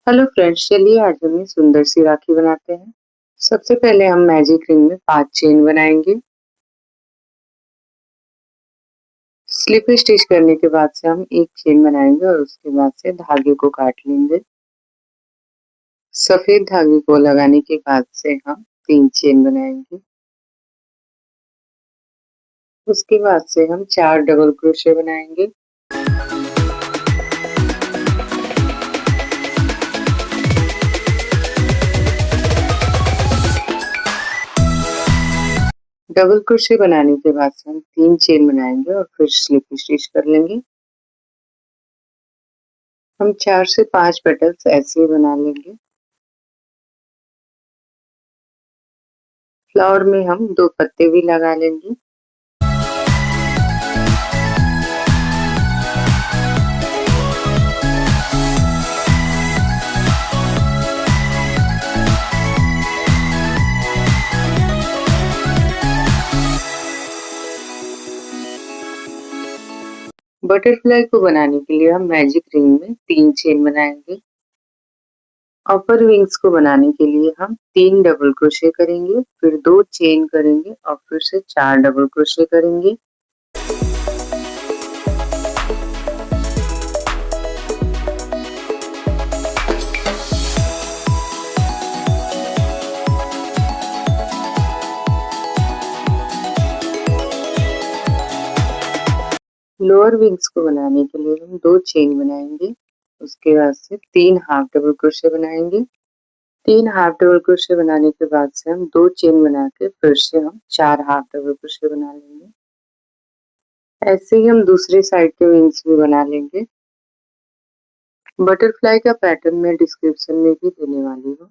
Hello friends, चलिए आज हम एक सुंदर सी राखी बनाते हैं। सबसे पहले हम मैजिक रिंग में 5 चेन बनाएंगे। स्लिप स्टिच करने के बाद से हम एक चेन बनाएंगे और उसके बाद से धागे को काट लेंगे। सफेद धागे को लगाने के बाद से हम 3 चेन बनाएंगे। उसके बाद से हम 4 डबल क्रोशे बनाएंगे। डबल क्रोशे बनाने के बाद से हम 3 चेन बनाएंगे और फिर स्लिप स्टिच कर लेंगे। हम 4 से 5 पेटल्स ऐसे ही बना लेंगे। फ्लावर में हम 2 पत्ते भी लगा लेंगे। बटरफ्लाई को बनाने के लिए हम मैजिक रिंग में 3 चेन बनाएंगे। अपर विंग्स को बनाने के लिए हम 3 डबल क्रोशे करेंगे, फिर 2 चेन करेंगे और फिर से 4 डबल क्रोशे करेंगे। लोअर विंग्स को बनाने के लिए हम 2 चेन बनाएंगे। उसके बाद से 3 हाफ डबल क्रोशे बनाएंगे। 3 हाफ डबल क्रोशे बनाने के बाद से हम 2 चेन बना के फिर से हम 4 हाफ डबल क्रोशे बना लेंगे। ऐसे ही हम दूसरे साइड के विंग्स भी बना लेंगे। बटरफ्लाई का पैटर्न मैं डिस्क्रिप्शन में भी देने वाली हूँ।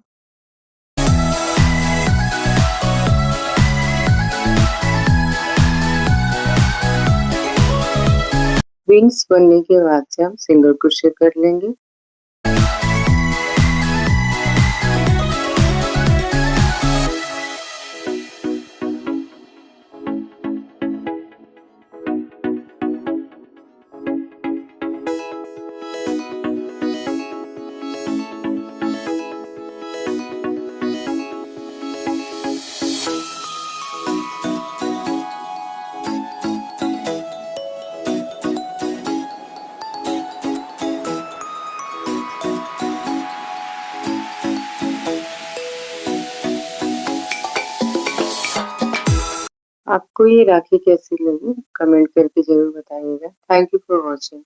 विंग्स बनने के बाद से हम सिंगल क्रोशे कर लेंगे। आपको ये राखी कैसी लगी कमेंट करके जरूर बताइएगा। Thank you for watching.